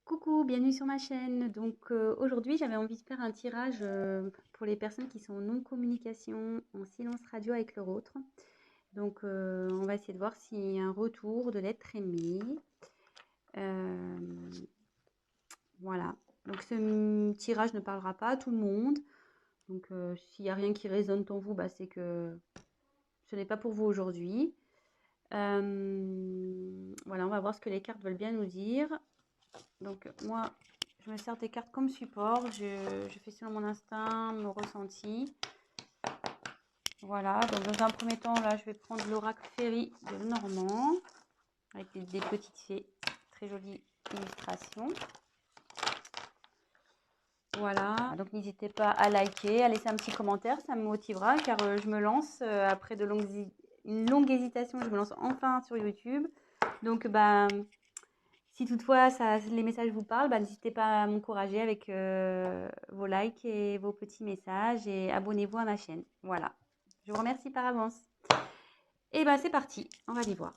Coucou, bienvenue sur ma chaîne. Donc aujourd'hui, j'avais envie de faire un tirage pour les personnes qui sont en non-communication, en silence radio avec leur autre. Donc on va essayer de voir s'il y a un retour de l'être aimé. Euh, voilà. Donc ce tirage ne parlera pas à tout le monde. Donc s'il n'y a rien qui résonne en vous, bah, c'est que ce n'est pas pour vous aujourd'hui. Voilà, on va voir ce que les cartes veulent bien nous dire. Donc moi, je me sers des cartes comme support. Je fais selon mon instinct, mon ressenti. Voilà, donc dans un premier temps, là, je vais prendre l'oracle Féerie de Lenormand avec des petites fées. Très jolie illustration. Voilà, donc n'hésitez pas à liker, à laisser un petit commentaire, ça me motivera car je me lance après une longue hésitation, je me lance enfin sur YouTube. Donc, bah, si toutefois les messages vous parlent, bah, n'hésitez pas à m'encourager avec vos likes et vos petits messages et abonnez-vous à ma chaîne. Voilà, je vous remercie par avance. Et bah c'est parti, on va aller voir.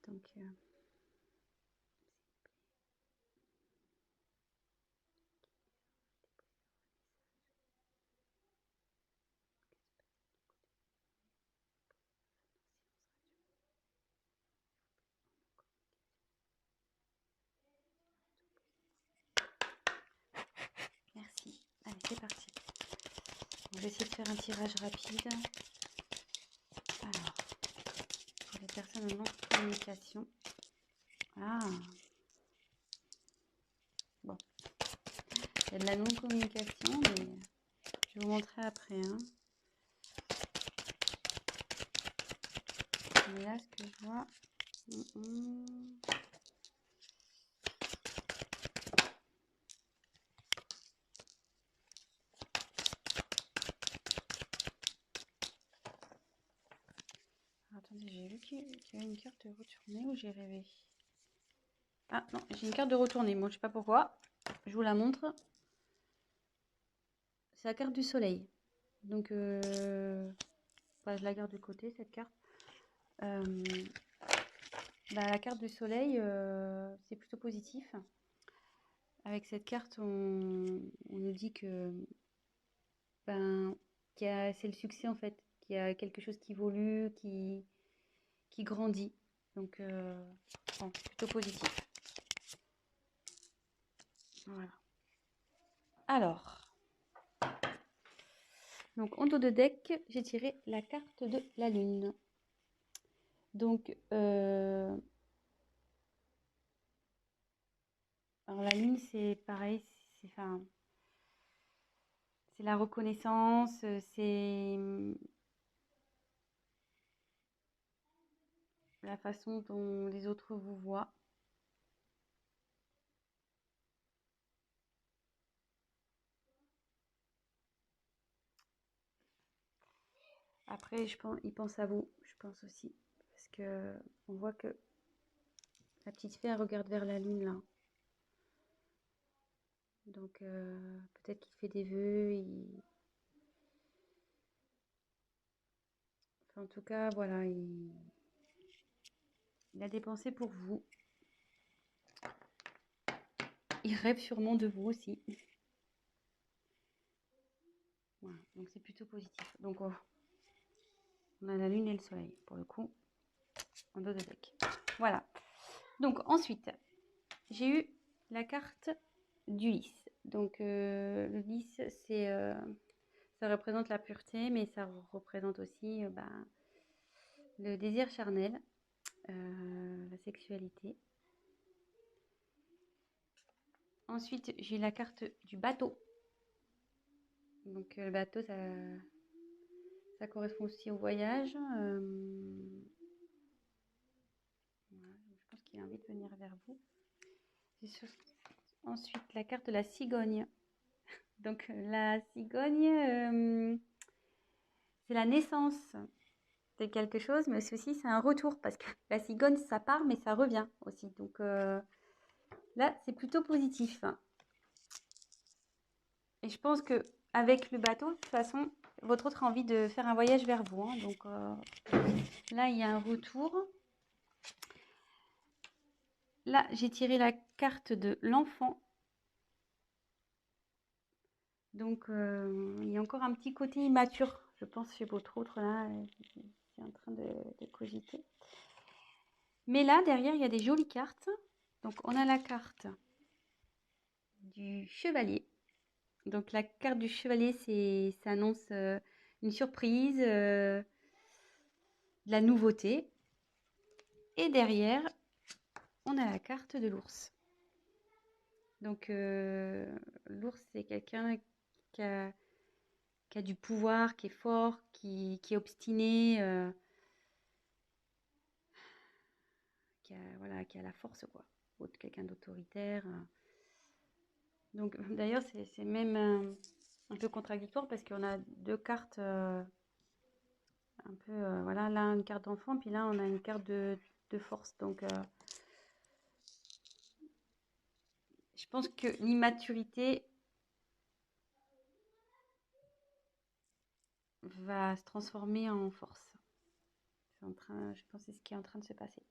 Donc, merci. Allez, c'est parti. Je vais essayer de faire un tirage rapide. Alors, pour les personnes en non-communication. Ah, bon. Il y a de la non-communication, mais je vais vous montrer après. Hein. Mais là, ce que je vois... Attendez, j'ai vu qu'il y avait une carte de retournée ou j'ai rêvé? Ah non, j'ai une carte de retournée. Moi, je sais pas pourquoi. Je vous la montre. C'est la carte du soleil. Donc, bah, je la garde de côté, cette carte. Bah, la carte du soleil, c'est plutôt positif. Avec cette carte, on nous dit que ben, c'est le succès en fait, qu'il y a quelque chose qui évolue, qui grandit. Donc, bon, plutôt positif. Voilà. Alors, donc en dos de deck, j'ai tiré la carte de la lune. Donc, alors la lune, c'est pareil, c'est la reconnaissance, c'est la façon dont les autres vous voient. Après, ils pensent à vous, je pense aussi. Parce que on voit que la petite fée, elle regarde vers la lune, là. Donc, peut-être qu'il fait des vœux. Enfin, en tout cas, voilà, il a des pensées pour vous. Il rêve sûrement de vous aussi. Voilà, donc c'est plutôt positif. Donc, on a la lune et le soleil, pour le coup, en dos de deck. Voilà. Donc, ensuite, j'ai eu la carte du lys. Donc, le lys, ça représente la pureté, mais ça représente aussi le désir charnel, la sexualité. Ensuite, j'ai la carte du bateau. Donc, le bateau, ça correspond aussi au voyage. Voilà, je pense qu'il a envie de venir vers vous. Ensuite, la carte de la cigogne. Donc, la cigogne, c'est la naissance de quelque chose, mais aussi c'est un retour parce que la cigogne, ça part, mais ça revient aussi. Donc, là, c'est plutôt positif. Et je pense que avec le bateau, de toute façon, votre autre a envie de faire un voyage vers vous. Hein. Donc, là, il y a un retour. Là, j'ai tiré la carte de l'enfant. Donc, il y a encore un petit côté immature, je pense, chez votre autre, là, c'est en train de cogiter. Mais là, derrière, il y a des jolies cartes. Donc, on a la carte du chevalier. Donc, la carte du chevalier, ça annonce une surprise, de la nouveauté. Et derrière, on a la carte de l'ours. Donc, l'ours, c'est quelqu'un qui a du pouvoir, qui est fort, qui est obstiné, voilà, qui a la force, quoi. Quelqu'un d'autoritaire. Donc, d'ailleurs, c'est même un peu contradictoire parce qu'on a deux cartes un peu, voilà, là, une carte d'enfant, puis là, on a une carte de force. Donc, je pense que l'immaturité va se transformer en force. Je pense que c'est ce qui est en train de se passer.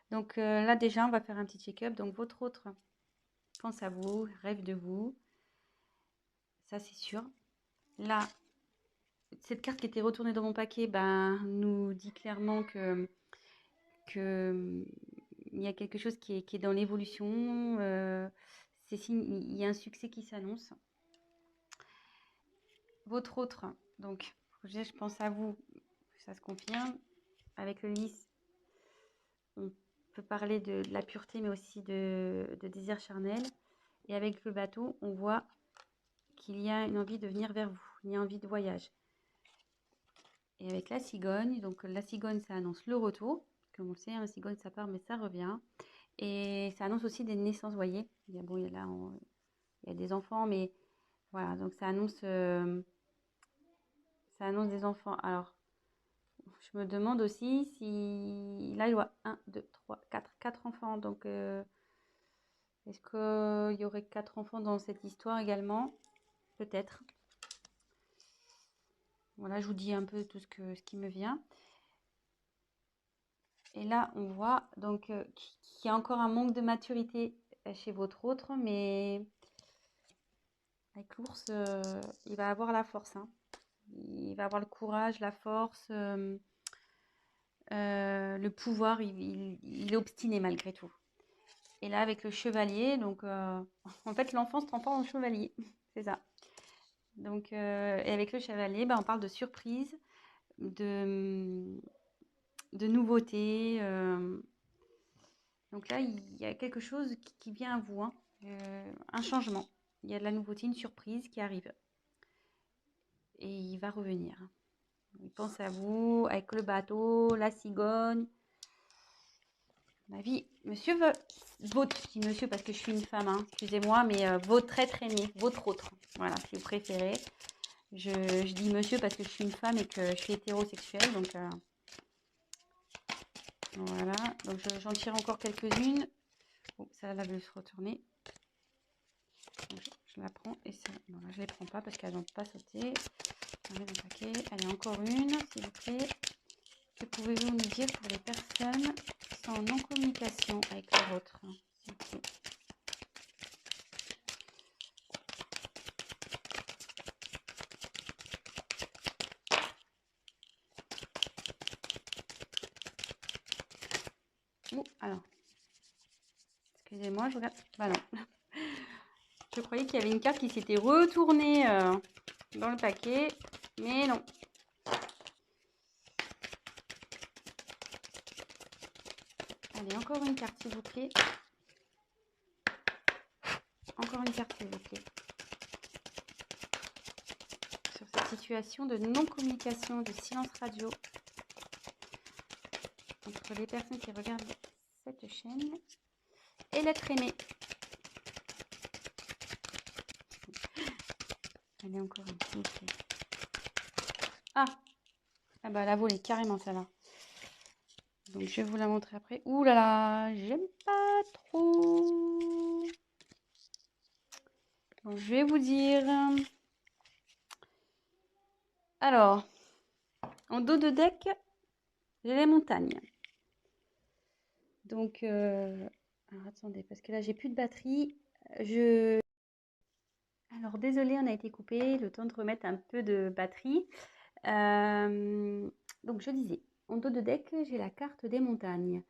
Donc là, déjà, on va faire un petit check-up. Donc, votre autre pense à vous, rêve de vous. Ça, c'est sûr. Là, cette carte qui était retournée dans mon paquet nous dit clairement que il y a quelque chose qui est dans l'évolution. Il y a un succès qui s'annonce. Votre autre, donc, je pense à vous, ça se confirme. Avec le lys, on peut parler de la pureté, mais aussi de désir charnel. Et avec le bateau, on voit qu'il y a une envie de venir vers vous, il y a envie de voyage. Et avec la cigogne, donc la cigogne, ça annonce le retour. Comme on le sait, la cigogne, ça part, mais ça revient. Et ça annonce aussi des naissances, vous voyez. Il y a des enfants, mais voilà, donc ça annonce des enfants. Alors, je me demande aussi si... Là, je vois 1, 2, 3, 4 enfants. Donc, est-ce qu'il y aurait 4 enfants dans cette histoire également? Peut-être. Voilà, je vous dis un peu tout ce qui me vient. Et là, on voit donc qu'il y a encore un manque de maturité chez votre autre, mais avec l'ours, il va avoir la force, hein. Il va avoir le courage, la force, le pouvoir. Il est obstiné malgré tout. Et là, avec le chevalier, donc en fait, l'enfant se transforme en chevalier. C'est ça. Donc, et avec le chevalier, on parle de surprise, de nouveauté. Donc là, il y a quelque chose qui vient à vous, hein. Un changement. Il y a de la nouveauté, une surprise qui arrive. Et il va revenir. Il pense à vous, avec le bateau, la cigogne. Ma vie, monsieur votre, je dis monsieur parce que je suis une femme, hein, excusez-moi, mais votre être aimé, votre autre. Voilà, si vous préférez. Je dis monsieur parce que je suis une femme et que je suis hétérosexuelle. Donc voilà, donc j'en tire encore quelques-unes. Bon, ça va se retourner. Donc, je la prends et ça. Voilà, je ne les prends pas parce qu'elles n'ont pas sauté. On met dans le paquet. Allez, encore une, s'il vous plaît. Que pouvez-vous nous dire pour les personnes qui sont en non-communication avec leur autre, s'il vous plaît? Alors, excusez-moi, je regarde. Bah non. Je croyais qu'il y avait une carte qui s'était retournée dans le paquet, mais non. Allez, encore une carte, s'il vous plaît. Encore une carte, s'il vous plaît. Sur cette situation de non-communication, de silence radio entre les personnes qui regardent cette chaîne et l'être aimé. Allez, encore une, s'il vous plaît. Ah bah la volée, carrément, ça va. Donc, je vais vous la montrer après. Ouh là là, j'aime pas trop. Donc, je vais vous dire. Alors, en dos de deck, j'ai les montagnes. Donc, alors attendez, parce que là, j'ai plus de batterie. Alors, désolé, on a été coupé. Le temps de remettre un peu de batterie. Donc, je disais, en dos de deck, j'ai la carte des montagnes.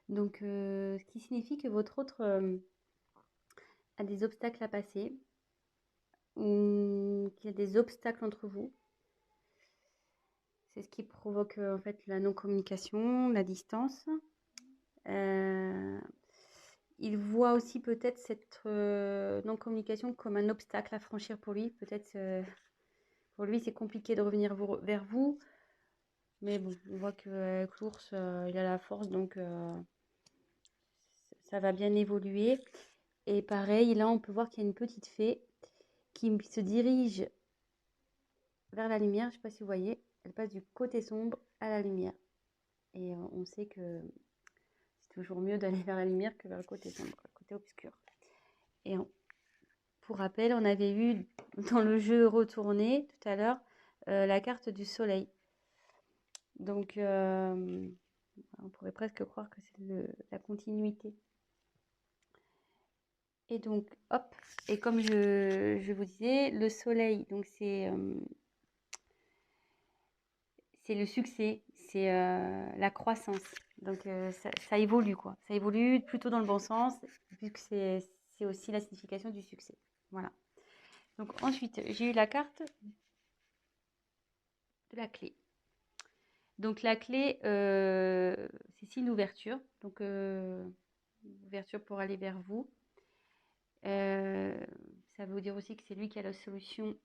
Donc, ce qui signifie que votre autre a des obstacles à passer, ou qu'il y a des obstacles entre vous. C'est ce qui provoque en fait la non-communication, la distance. Il voit aussi peut-être cette non-communication comme un obstacle à franchir pour lui. Peut-être pour lui c'est compliqué de revenir vers vous. Mais bon, on voit qu'avec l'ours, il a la force, donc ça va bien évoluer. Et pareil, là on peut voir qu'il y a une petite fée qui se dirige vers la lumière. Je ne sais pas si vous voyez, elle passe du côté sombre à la lumière. Et on sait que c'est toujours mieux d'aller vers la lumière que vers le côté sombre, le côté obscur. Et pour rappel, on avait vu dans le jeu retourné tout à l'heure la carte du soleil. Donc, on pourrait presque croire que c'est la continuité. Et donc, hop, et comme je vous disais, le soleil, donc c'est le succès, c'est la croissance. Donc, ça évolue, quoi. Ça évolue plutôt dans le bon sens, puisque c'est aussi la signification du succès. Voilà. Donc, ensuite, j'ai eu la carte de la clé. Donc, la clé, c'est signe d'ouverture. Donc, ouverture pour aller vers vous. Ça veut dire aussi que c'est lui qui a la solution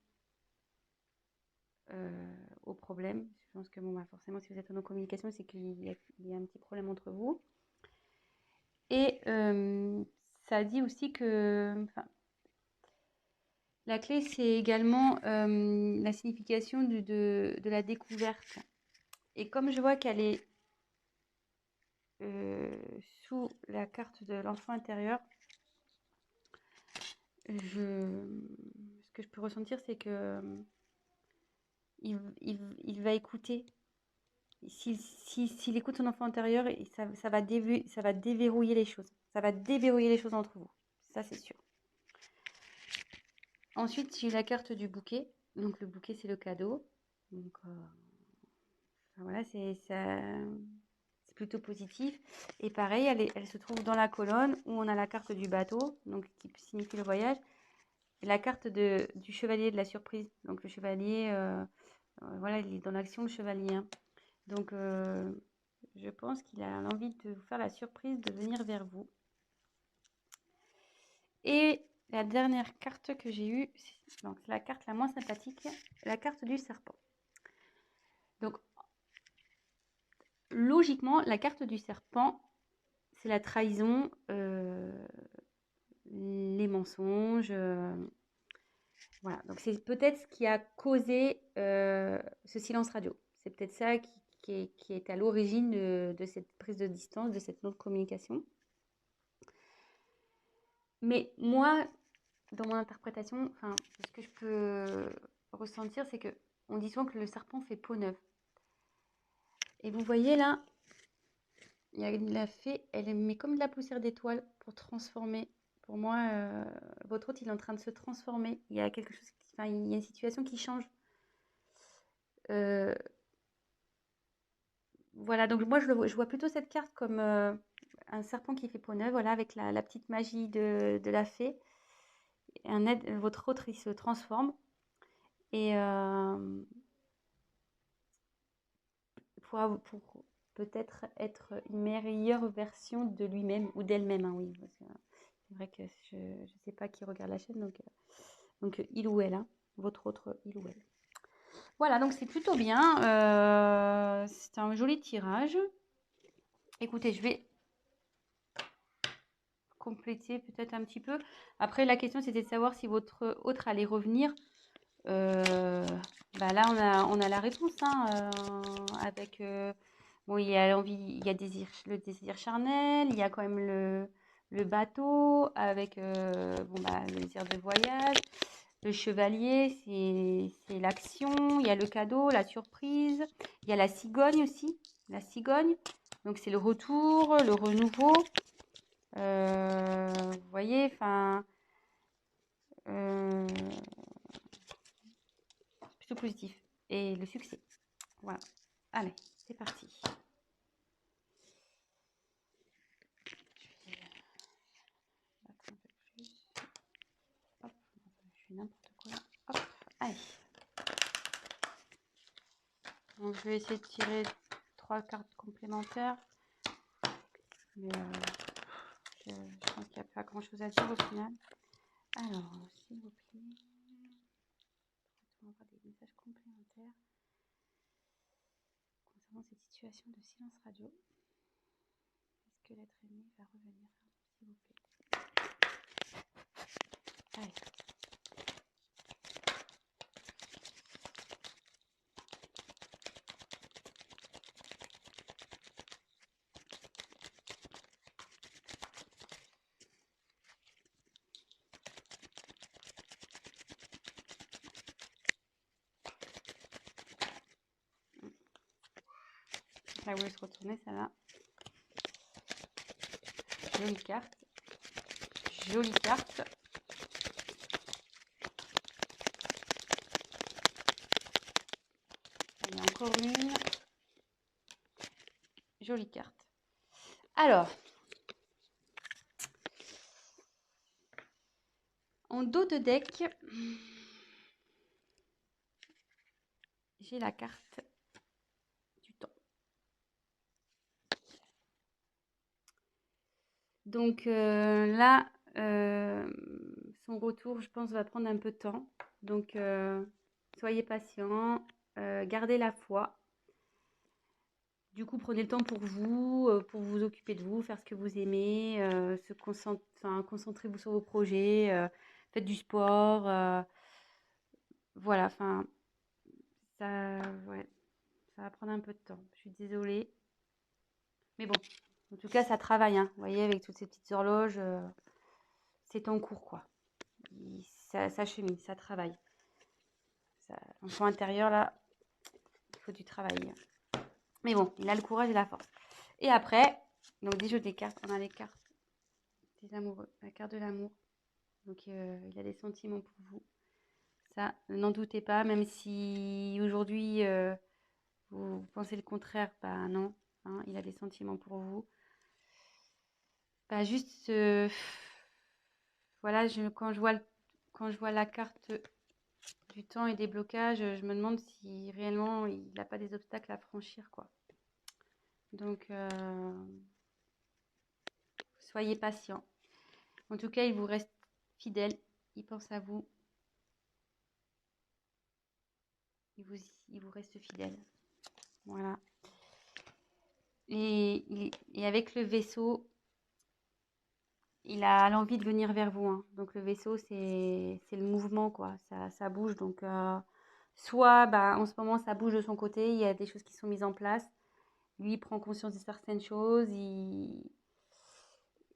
au problème. Je pense que bon, bah, forcément, si vous êtes en communication, c'est qu'il y a un petit problème entre vous. Et ça dit aussi que la clé, c'est également la signification de la découverte. Et comme je vois qu'elle est sous la carte de l'enfant intérieur, ce que je peux ressentir, c'est que il va écouter. S'il écoute son enfant intérieur, ça va déverrouiller les choses. Ça va déverrouiller les choses entre vous. Ça, c'est sûr. Ensuite, j'ai la carte du bouquet. Donc, le bouquet, c'est le cadeau. Donc, voilà, c'est plutôt positif. Et pareil, elle se trouve dans la colonne où on a la carte du bateau, donc qui signifie le voyage, et la carte du chevalier de la surprise. Donc, le chevalier, voilà, il est dans l'action, le chevalier. Hein. Donc, je pense qu'il a l'envie de vous faire la surprise de venir vers vous. Et la dernière carte que j'ai eue, donc la carte la moins sympathique, la carte du serpent. Donc, logiquement, la carte du serpent, c'est la trahison, les mensonges. Voilà, donc c'est peut-être ce qui a causé ce silence radio. C'est peut-être ça qui est à l'origine de cette prise de distance, de cette non-communication. Mais moi, dans mon interprétation, ce que je peux ressentir, c'est que on dit souvent que le serpent fait peau neuve. Et vous voyez là, il y a la fée, elle met comme de la poussière d'étoile pour transformer. Pour moi, votre hôte, il est en train de se transformer. Il y a quelque chose, il y a une situation qui change. Voilà, donc moi, je vois plutôt cette carte comme un serpent qui fait peau neuve, voilà, avec la petite magie de la fée. Votre autre, il se transforme. Et pour peut-être être une meilleure version de lui-même ou d'elle-même, hein, oui. C'est vrai que je ne sais pas qui regarde la chaîne, donc il ou elle, hein, votre autre il ou elle. Voilà, donc c'est plutôt bien. C'est un joli tirage. Écoutez, je vais compléter peut-être un petit peu. Après, la question, c'était de savoir si votre autre allait revenir. Là, on a la réponse, hein, avec... bon, il y a l'envie, il y a le désir charnel, il y a quand même le bateau, avec le désir de voyage. Le chevalier, c'est l'action. Il y a le cadeau, la surprise. Il y a la cigogne aussi. La cigogne. Donc, c'est le retour, le renouveau. voyez, enfin, plutôt positif. Et le succès. Voilà. Allez, c'est parti. Je vais battre un peu plus. Hop, je fais n'importe quoi. Hop, allez. Donc, je vais essayer de tirer 3 cartes complémentaires. Mais je pense qu'il n'y a pas grand chose à dire au final. Alors, s'il vous plaît, on va avoir des messages complémentaires concernant cette situation de silence radio. Est-ce que l'être aimé va revenir, s'il vous plaît? Allez. Ça voulait se retourner, ça là. Jolie carte. Jolie carte. Il y a encore une. Jolie carte. Alors, en dos de deck, j'ai la carte du temps. Donc là, son retour, je pense, va prendre un peu de temps. Donc, soyez patient, gardez la foi. Du coup, prenez le temps pour vous occuper de vous, faire ce que vous aimez, concentrez-vous sur vos projets, faites du sport. Voilà, enfin, ouais, ça va prendre un peu de temps. Je suis désolée. Mais bon, en tout cas, ça travaille, hein. Vous voyez, avec toutes ces petites horloges, c'est en cours, quoi. Ça chemine, ça travaille. L'enfant intérieur, là, il faut du travail. Mais bon, il a le courage et la force. Et après, donc des jeux des cartes, on a les cartes des amoureux, la carte de l'amour. Donc il a des sentiments pour vous. Ça, n'en doutez pas, même si aujourd'hui vous pensez le contraire, bah non, hein, il a des sentiments pour vous. Bah juste, voilà, quand je vois la carte du temps et des blocages, je me demande si réellement il n'a pas des obstacles à franchir, quoi. Donc, soyez patient. En tout cas, il vous reste fidèle, il pense à vous, il vous reste fidèle. Voilà. Et avec le vaisseau, il a l'envie de venir vers vous, hein. Donc le vaisseau, c'est le mouvement, quoi. Ça bouge. Donc soit en ce moment, ça bouge de son côté, il y a des choses qui sont mises en place. Lui, il prend conscience de certaines choses. Et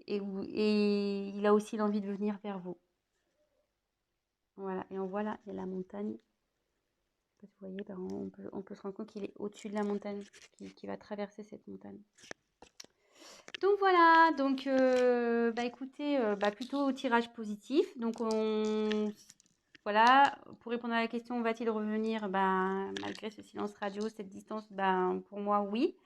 il a aussi l'envie de venir vers vous. Voilà. Et on voit là, il y a la montagne. Vous voyez, on peut se rendre compte qu'il est au-dessus de la montagne, qui va traverser cette montagne. Donc voilà, donc écoutez, plutôt tirage positif. Donc voilà, pour répondre à la question, va-t-il revenir malgré ce silence radio, cette distance, pour moi oui.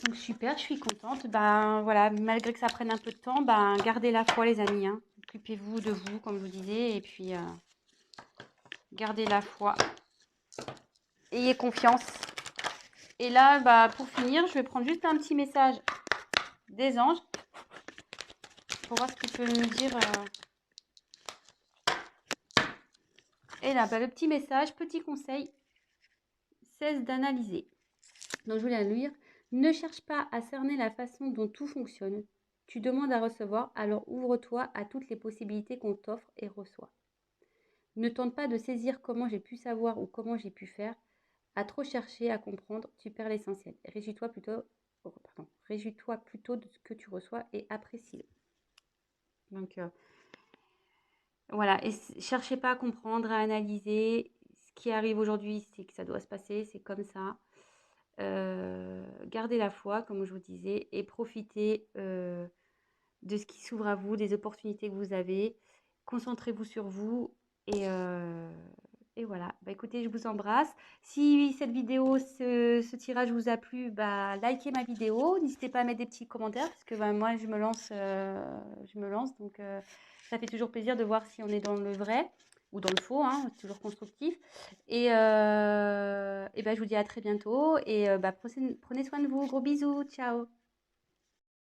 Donc super, je suis contente. Voilà, malgré que ça prenne un peu de temps, gardez la foi les amis, hein. Occupez-vous de vous, comme je vous disais, et puis gardez la foi. Ayez confiance. Et là, pour finir, je vais prendre juste un petit message des anges pour voir ce qu'ils peuvent me dire. Et là, le petit message, petit conseil, cesse d'analyser. Donc, je voulais le lire. Ne cherche pas à cerner la façon dont tout fonctionne. Tu demandes à recevoir, alors ouvre-toi à toutes les possibilités qu'on t'offre et reçois. Ne tente pas de saisir comment j'ai pu savoir ou comment j'ai pu faire. À trop chercher à comprendre, tu perds l'essentiel. Réjouis-toi plutôt de ce que tu reçois et apprécie-le. Donc, voilà, et cherchez pas à comprendre, à analyser. Ce qui arrive aujourd'hui, c'est que ça doit se passer, c'est comme ça. Gardez la foi, comme je vous disais, et profitez de ce qui s'ouvre à vous, des opportunités que vous avez. Concentrez-vous sur vous et voilà. Bah, écoutez, je vous embrasse. Si cette vidéo, ce tirage vous a plu, bah, likez ma vidéo. N'hésitez pas à mettre des petits commentaires parce que bah, moi, je me lance. Donc, ça fait toujours plaisir de voir si on est dans le vrai ou dans le faux, hein, c'est toujours constructif. Et bah, je vous dis à très bientôt. Et bah, prenez soin de vous. Gros bisous. Ciao.